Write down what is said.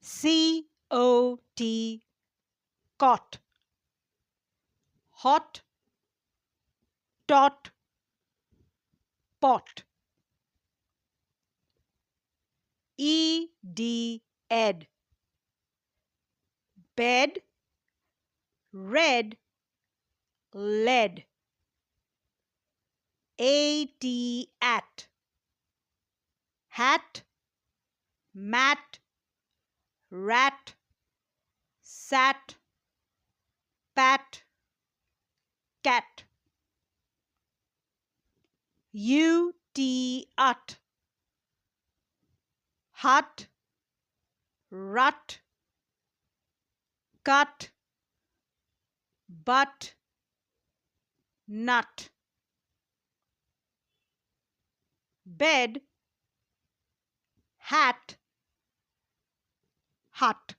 C-O-T, cot. Hot, tot, pot. E-D, ed, bed, red, lead. A-T, at, hat, mat, rat, sat, pat, cat. U-T, ut, hut, rut, cut, butt, nut. Bed, hat, hut.